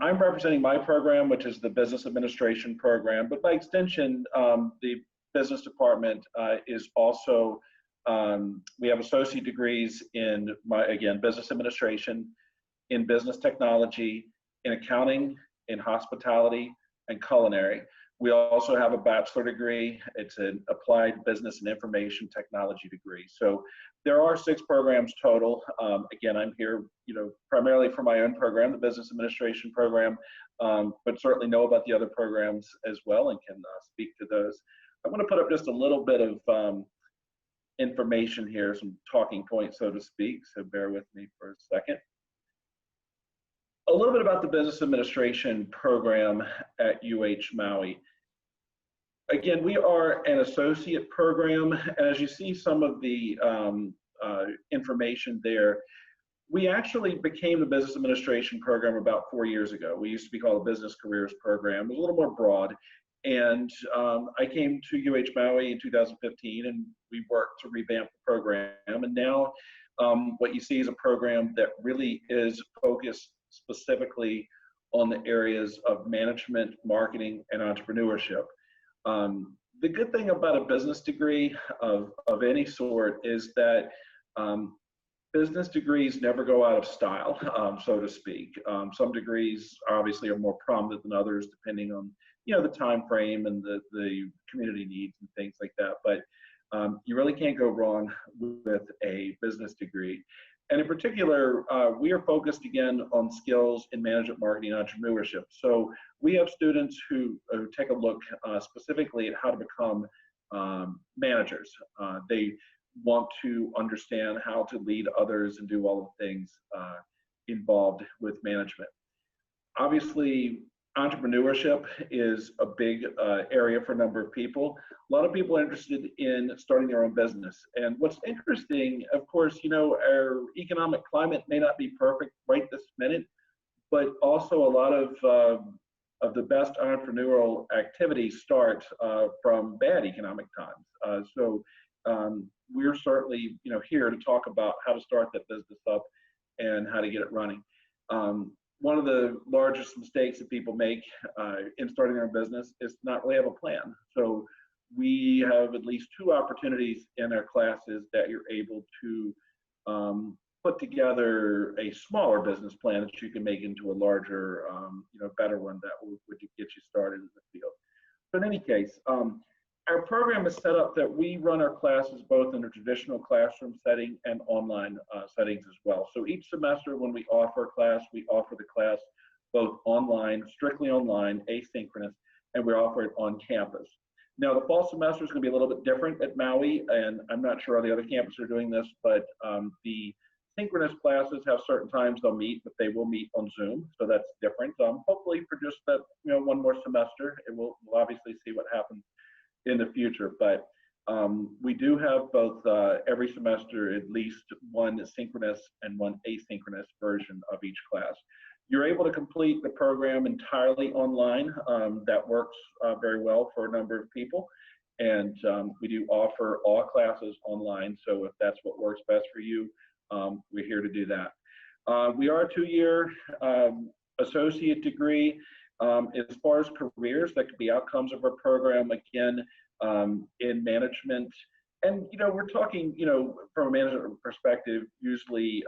I'm representing my program, which is the Business Administration program, but by extension, the business department is also, we have associate degrees in, again, business administration, in business technology, in accounting, in hospitality, and culinary. We also have a bachelor degree. It's an applied business and information technology degree. So there are 6 programs total. Again, I'm here, primarily for my own program, the business administration program, but certainly know about the other programs as well and can speak to those. I want to put up just a little bit of information here, some talking points, so to speak. So bear with me for a second. A little bit about the business administration program at Maui. Again, we are an associate program, and as you see some of the information there, we actually became the business administration program about 4 years ago. We used to be called a business careers program. It was a little more broad, and I came to Maui in 2015, and we worked to revamp the program, and now what you see is a program that really is focused specifically on the areas of management, marketing, and entrepreneurship. The good thing about a business degree of any sort is that business degrees never go out of style, so to speak. Some degrees obviously are more prominent than others, depending on the time frame and the community needs and things like that. But you really can't go wrong with a business degree. And in particular, we are focused again on skills in management, marketing, and entrepreneurship. So we have students who take a look specifically at how to become managers. They want to understand how to lead others and do all the things involved with management. Obviously, entrepreneurship is a big area for a number of people. A lot of people are interested in starting their own business. And what's interesting, of course, our economic climate may not be perfect right this minute, but also a lot of the best entrepreneurial activities start from bad economic times. So we're certainly, here to talk about how to start that business up and how to get it running. One of the largest mistakes that people make in starting their business is to not really have a plan. So we have at least 2 opportunities in our classes that you're able to put together a smaller business plan that you can make into a larger, better one that would get you started in the field. But in any case, our program is set up that we run our classes both in a traditional classroom setting and online settings as well. So each semester when we offer a class, we offer the class both online, strictly online, asynchronous, and we offer it on campus. Now the fall semester is going to be a little bit different at Maui, and I'm not sure how the other campuses are doing this, but the synchronous classes have certain times they'll meet, but they will meet on Zoom, so that's different. Hopefully for just that, one more semester, and we'll obviously see what happens in the future, but we do have both every semester at least one synchronous and one asynchronous version of each class. You're able to complete the program entirely online. That works very well for a number of people, and we do offer all classes online, so if that's what works best for you, we're here to do that. We are a 2-year associate degree. As far as careers, that could be outcomes of our program, again, in management. And, we're talking, from a management perspective, usually,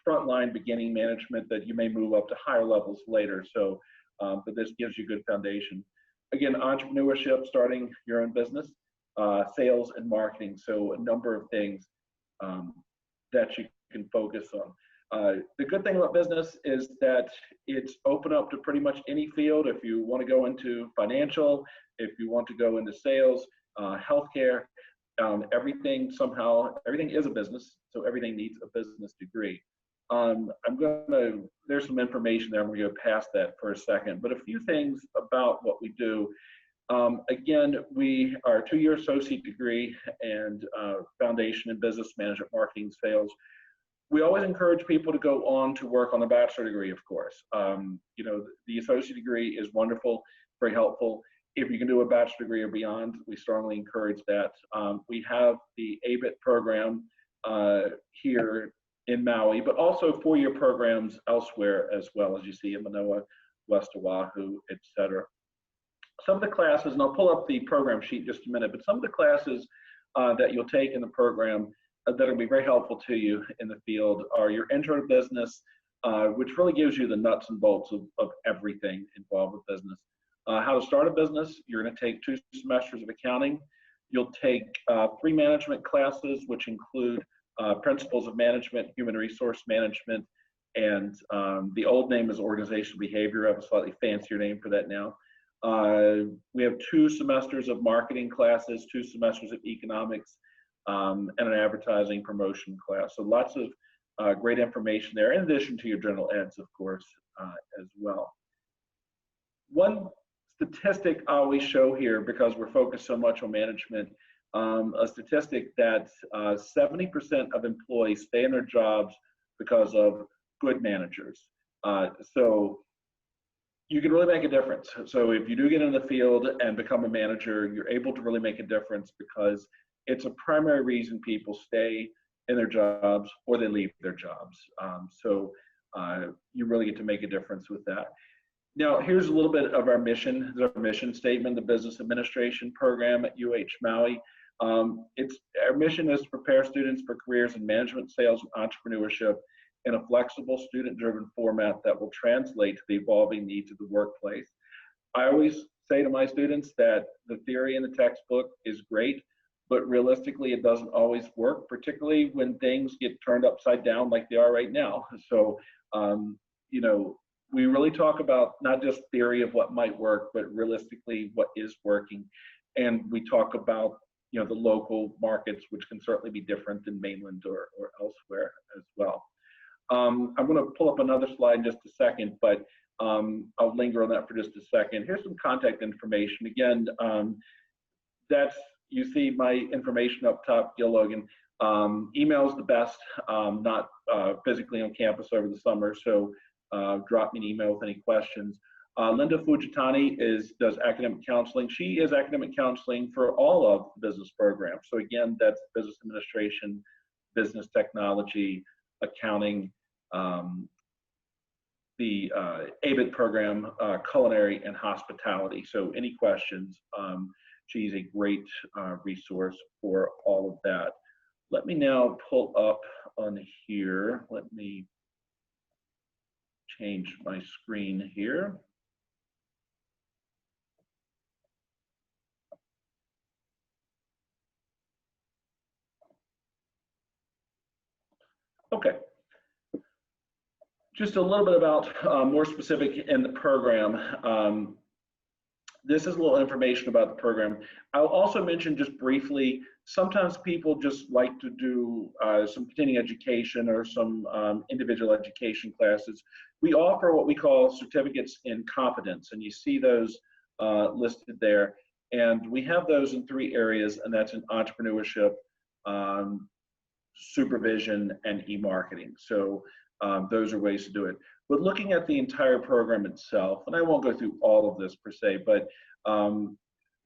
frontline beginning management that you may move up to higher levels later. So, but this gives you good foundation. Again, entrepreneurship, starting your own business, sales and marketing. So a number of things that you can focus on. The good thing about business is that it's open up to pretty much any field. If you want to go into financial, if you want to go into sales, healthcare, everything is a business, so everything needs a business degree. There's some information there, I'm going to go past that for a second, but a few things about what we do. Again, we are a 2-year associate degree and foundation in business management, marketing, sales. We always encourage people to go on to work on a bachelor degree, of course. The associate degree is wonderful, very helpful. If you can do a bachelor degree or beyond, we strongly encourage that. We have the ABIT program here in Maui, but also four-year programs elsewhere as well, as you see in Manoa, West Oahu, etc. Some of the classes, and I'll pull up the program sheet in just a minute, but some of the classes that you'll take in the program that will be very helpful to you in the field are your intro to business, which really gives you the nuts and bolts of everything involved with business. How to start a business, you're going to take 2 semesters of accounting. You'll take 3 management classes, which include principles of management, human resource management, and the old name is organizational behavior. I have a slightly fancier name for that now. We have 2 semesters of marketing classes, 2 semesters of economics, and an advertising promotion class. So lots of great information there, in addition to your general eds, of course, as well. One statistic I always show here, because we're focused so much on management, a statistic that 70% of employees stay in their jobs because of good managers. So you can really make a difference. So if you do get in the field and become a manager, you're able to really make a difference, because it's a primary reason people stay in their jobs or they leave their jobs. So you really get to make a difference with that. Now, here's a little bit of our mission. Our mission statement, the Business Administration Program at UH-Maui. Our mission is to prepare students for careers in management, sales, and entrepreneurship in a flexible, student-driven format that will translate to the evolving needs of the workplace. I always say to my students that the theory in the textbook is great, but realistically, it doesn't always work, particularly when things get turned upside down like they are right now. So, you know, we really talk about not just theory of what might work, but realistically what is working. And we talk about, you know, the local markets, which can certainly be different than mainland or elsewhere as well. I'm going to pull up another slide in just a second, but I'll linger on that for just a second. Here's some contact information. Again, you see my information up top, Gil Logan. Email is the best, not physically on campus over the summer, so drop me an email with any questions. Linda Fujitani does academic counseling. She is academic counseling for all of the business programs. So again, that's business administration, business technology, accounting, the ABIT program, culinary, and hospitality. So any questions, she's a great resource for all of that. Let me now pull up on here. Let me change my screen here. Okay. Just a little bit about more specific in the program. This is a little information about the program. I'll also mention just briefly, sometimes people just like to do some continuing education or some individual education classes. We offer what we call certificates in competence, and you see those listed there. And we have those in 3 areas, and that's in entrepreneurship, supervision, and e-marketing. So those are ways to do it. But looking at the entire program itself, and I won't go through all of this per se, but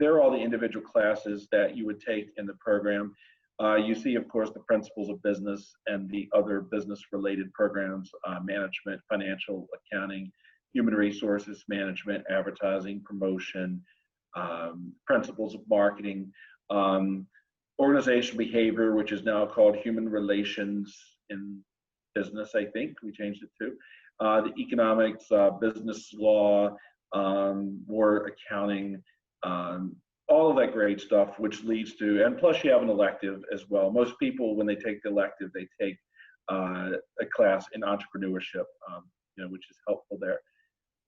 there are all the individual classes that you would take in the program. You see, of course, the principles of business and the other business-related programs, management, financial, accounting, human resources management, advertising, promotion, principles of marketing, organizational behavior, which is now called human relations in business, I think we changed it to, the economics, business law, more accounting, all of that great stuff, which leads to, and plus you have an elective as well. Most people, when they take the elective, they take a class in entrepreneurship, you know, which is helpful there.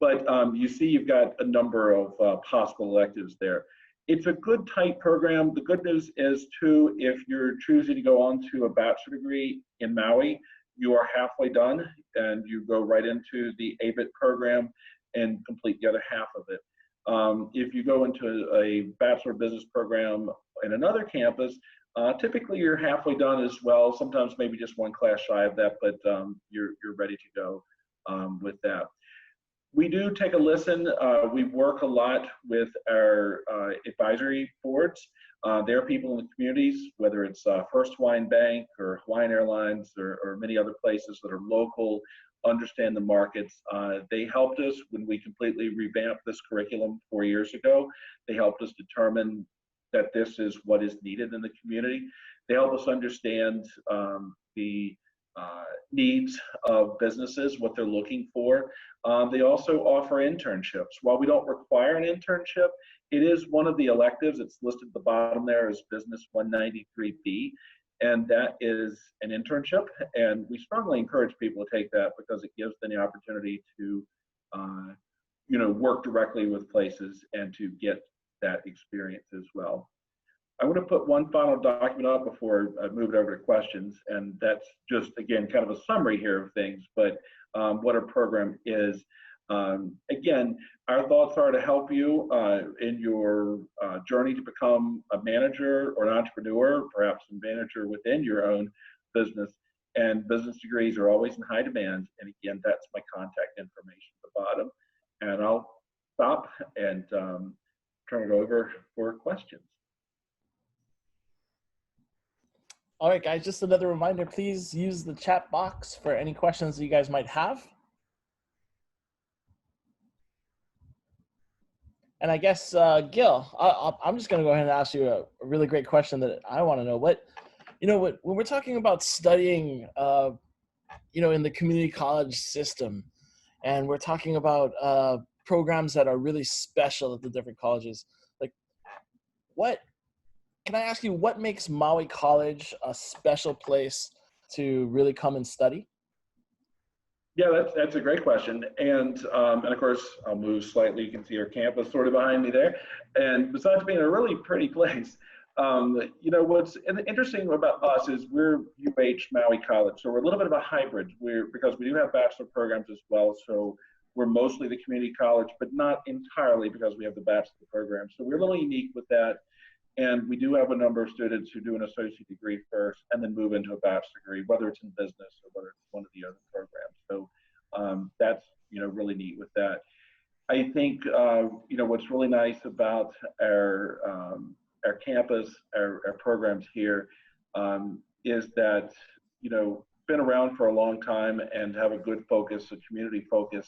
But you see you've got a number of possible electives there. It's a good tight program. The good news is too, if you're choosing to go on to a bachelor degree in Maui, you are halfway done and you go right into the ABIT program and complete the other half of it. If you go into a Bachelor of Business program in another campus, typically you're halfway done as well, sometimes maybe just one class shy of that, but you're ready to go with that. We do take a listen. We work a lot with our advisory boards. There are people in the communities, whether it's First Hawaiian Bank or Hawaiian Airlines or many other places that are local, understand the markets. They helped us when we completely revamped this curriculum 4 years ago. They helped us determine that this is what is needed in the community. They help us understand the needs of businesses, what they're looking for. They also offer internships. While we don't require an internship, it is one of the electives. It's listed at the bottom there as Business 193B, and that is an internship. And we strongly encourage people to take that because it gives them the opportunity to, work directly with places and to get that experience as well. I'm going to put one final document up before I move it over to questions, and that's just, again, kind of a summary here of things, but what our program is. Again, our thoughts are to help you in your journey to become a manager or an entrepreneur, perhaps a manager within your own business, and business degrees are always in high demand, and again, that's my contact information at the bottom, and I'll stop and turn it over for questions. All right, guys, just another reminder, please use the chat box for any questions that you guys might have. And I guess, Gil, I'm just going to go ahead and ask you a really great question that I want to know. When we're talking about studying, in the community college system, and we're talking about programs that are really special at the different colleges, like can I ask you, what makes Maui College a special place to really come and study? Yeah, that's a great question. And of course, I'll move slightly. You can see our campus sort of behind me there. And besides being a really pretty place, what's interesting about us is we're Maui College. So we're a little bit of a hybrid because we do have bachelor programs as well. So we're mostly the community college, but not entirely because we have the bachelor program. So we're a little unique with that. And we do have a number of students who do an associate degree first and then move into a bachelor degree, whether it's in business or whether it's one of the other programs. So that's, really neat with that. I think, what's really nice about our campus, our programs here, is that, been around for a long time and have a good focus, a community focus,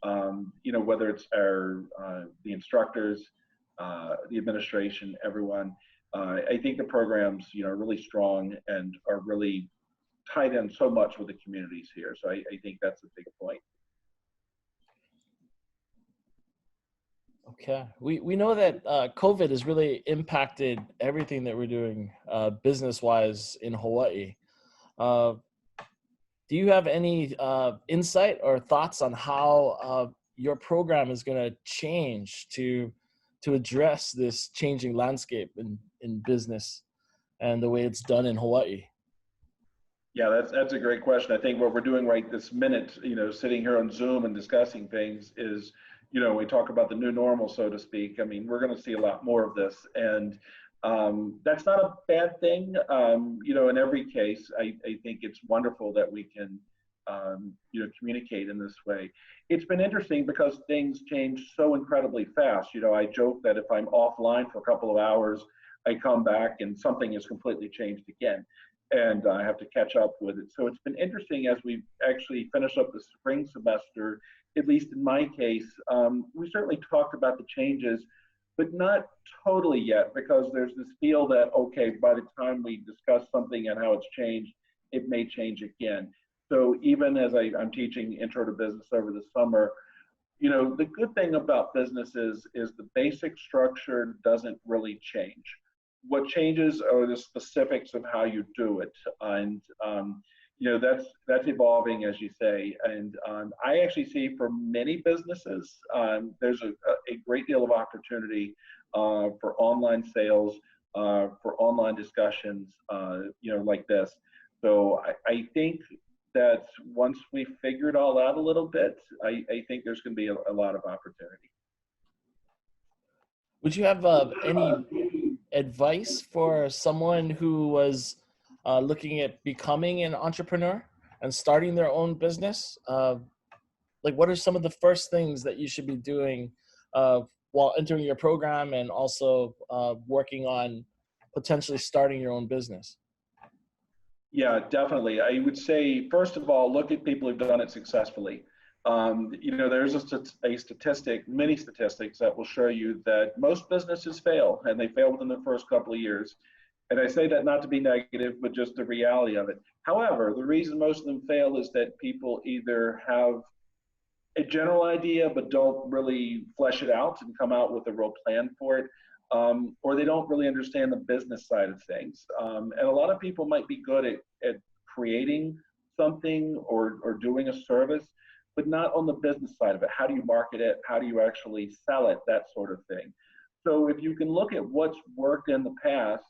whether it's the instructors, the administration, everyone. I think the programs, are really strong and are really tied in so much with the communities here. So I think that's a big point. Okay. We know that COVID has really impacted everything that we're doing business-wise in Hawaii. Do you have any insight or thoughts on how your program is going to change to address this changing landscape in business and the way it's done in Hawaii? Yeah, that's a great question. I think what we're doing right this minute, sitting here on Zoom and discussing things is, we talk about the new normal, so to speak. I mean, we're going to see a lot more of this, and that's not a bad thing. In every case, I think it's wonderful that we can, communicate in this way. It's been interesting because things change so incredibly fast. I joke that if I'm offline for a couple of hours, I come back and something has completely changed again, and I have to catch up with it. So it's been interesting as we actually finish up the spring semester, at least in my case. We certainly talked about the changes, but not totally yet, because there's this feel that, okay, by the time we discuss something and how it's changed, it may change again. So even as I'm teaching Intro to Business over the summer, the good thing about business is the basic structure doesn't really change. What changes are the specifics of how you do it. And, that's evolving, as you say. And I actually see for many businesses, there's a great deal of opportunity for online sales, for online discussions, like this. So I think that once we figure it all out a little bit, I think there's going to be a lot of opportunity. Would you have any advice for someone who was looking at becoming an entrepreneur and starting their own business? What are some of the first things that you should be doing while entering your program and also working on potentially starting your own business? Yeah, definitely. I would say, first of all, look at people who've done it successfully. There's a statistic, many statistics that will show you that most businesses fail, and they fail within the first couple of years. And I say that not to be negative, but just the reality of it. However, the reason most of them fail is that people either have a general idea but don't really flesh it out and come out with a real plan for it, or they don't really understand the business side of things. And a lot of people might be good at creating something or doing a service, but not on the business side of it. How do you market it? How do you actually sell it? That sort of thing. So if you can look at what's worked in the past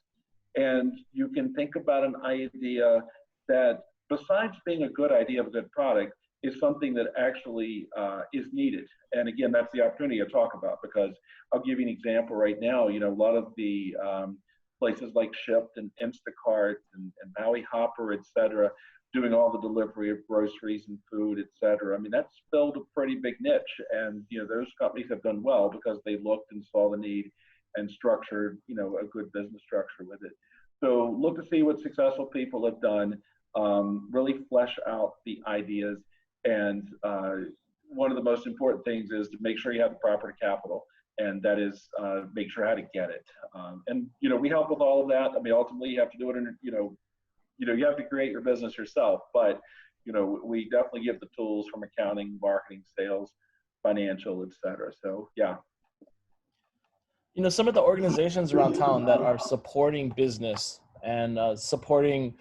and you can think about an idea that, besides being a good idea of a good product, is something that actually is needed. And again, that's the opportunity to talk about, because I'll give you an example right now. A lot of the places like Shipt and Instacart and Maui Hopper, et cetera, doing all the delivery of groceries and food, et cetera. I mean, that's filled a pretty big niche. And, those companies have done well because they looked and saw the need and structured, a good business structure with it. So look to see what successful people have done, really flesh out the ideas. And one of the most important things is to make sure you have the proper capital, and that is make sure how to get it. And we help with all of that. I mean, ultimately, you have to do it in you have to create your business yourself. But we definitely give the tools from accounting, marketing, sales, financial, et cetera. So yeah. Some of the organizations around town that are supporting business and supporting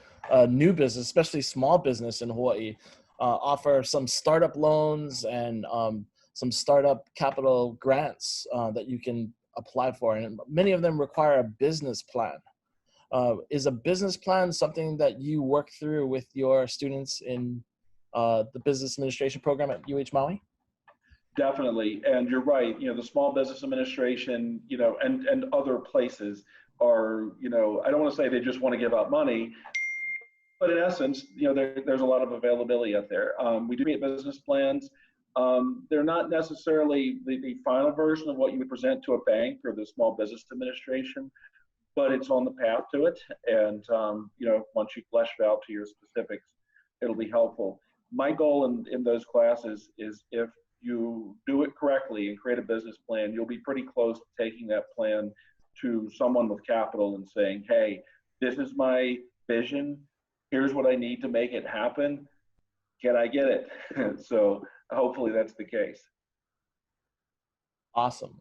new business, especially small business in Hawaii, offer some startup loans and some startup capital grants that you can apply for. And many of them require a business plan. Is a business plan something that you work through with your students in the business administration program at Maui? Definitely, and you're right. The Small Business Administration, and other places are, I don't want to say they just want to give out money, but in essence, there's a lot of availability out there. We do create business plans. They're not necessarily the final version of what you would present to a bank or the Small Business Administration, but it's on the path to it. And once you flesh it out to your specifics, it'll be helpful. My goal in those classes is, if you do it correctly and create a business plan, you'll be pretty close to taking that plan to someone with capital and saying, hey, this is my vision. Here's what I need to make it happen. Can I get it? So hopefully that's the case. Awesome.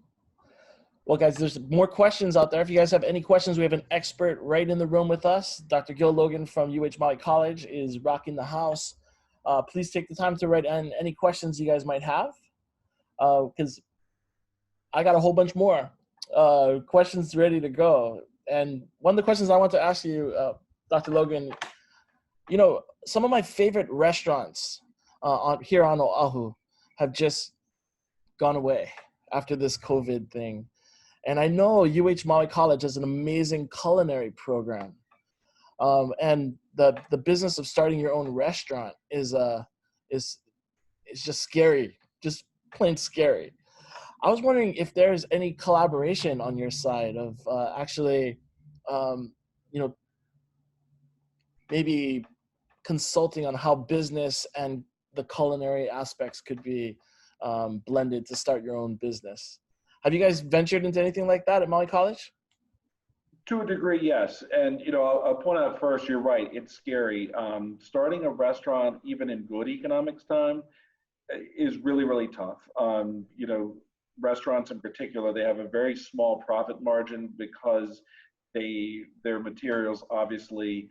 Well, guys, there's more questions out there. If you guys have any questions, we have an expert right in the room with us. Dr. Gil Logan from Maui College is rocking the house. Please take the time to write in any questions you guys might have, because I got a whole bunch more questions ready to go. And one of the questions I want to ask you, Dr. Logan, some of my favorite restaurants here on Oahu have just gone away after this COVID thing. And I know Maui College has an amazing culinary program. And the business of starting your own restaurant is just scary, just plain scary. I was wondering if there's any collaboration on your side of actually, maybe consulting on how business and the culinary aspects could be blended to start your own business. Have you guys ventured into anything like that at Maui College? To a degree, yes. And, I'll point out first, you're right, it's scary. Starting a restaurant, even in good economics time, is really, really tough. Restaurants in particular, they have a very small profit margin because their materials, obviously,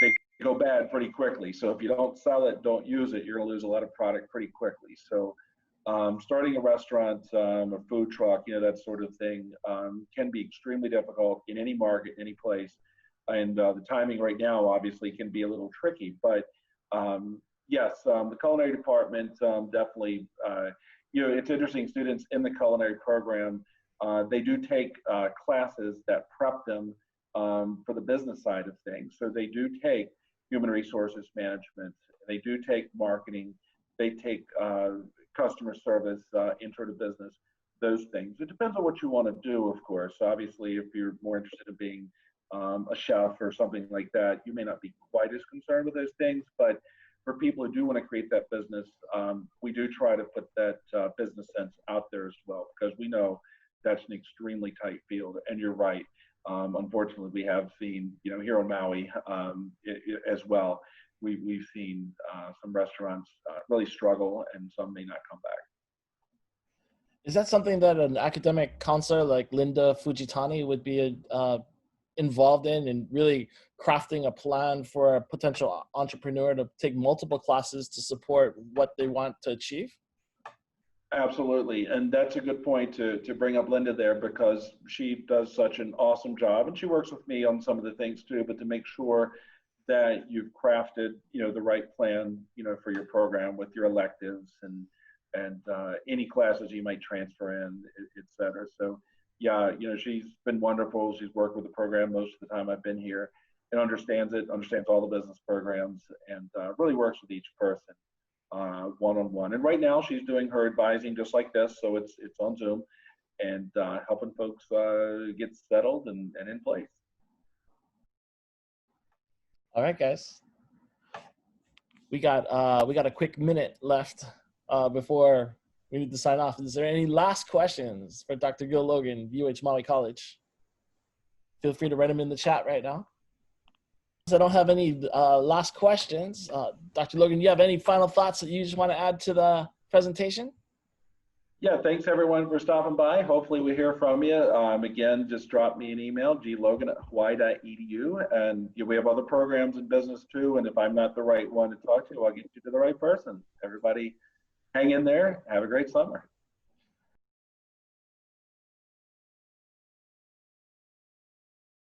they go bad pretty quickly. So if you don't sell it, don't use it, you're gonna lose a lot of product pretty quickly. So starting a restaurant, a food truck, that sort of thing, can be extremely difficult in any market, any place. And the timing right now, obviously, can be a little tricky. But yes, the culinary department definitely, it's interesting. Students in the culinary program, they do take classes that prep them for the business side of things. So they do take human resources management. They do take marketing. They take customer service, intro to business, those things. It depends on what you want to do, of course. Obviously, if you're more interested in being a chef or something like that, you may not be quite as concerned with those things. But for people who do want to create that business, we do try to put that business sense out there as well, because we know that's an extremely tight field. And you're right. Unfortunately, we have seen, here on Maui as well, we've seen some restaurants really struggle, and some may not come back. Is that something that an academic counselor like Linda Fujitani would be involved in, and really crafting a plan for a potential entrepreneur to take multiple classes to support what they want to achieve? Absolutely. And that's a good point to bring up Linda there, because she does such an awesome job, and she works with me on some of the things too, but to make sure that you've crafted, the right plan, for your program with your electives and any classes you might transfer in, et cetera. So yeah, she's been wonderful. She's worked with the program most of the time I've been here, and understands all the business programs, and really works with each person one-on-one. And right now she's doing her advising just like this, so it's on Zoom, and helping folks get settled and in place. All right, guys. We got a quick minute left before we need to sign off. Is there any last questions for Dr. Gil Logan, UH Maui College? Feel free to write them in the chat right now. I don't have any last questions. Dr. Logan, do you have any final thoughts that you just want to add to the presentation? Yeah, thanks everyone for stopping by. Hopefully we hear from you. Again, just drop me an email, glogan@hawaii.edu, and we have other programs in business too. And if I'm not the right one to talk to, I'll get you to the right person. Everybody hang in there. Have a great summer.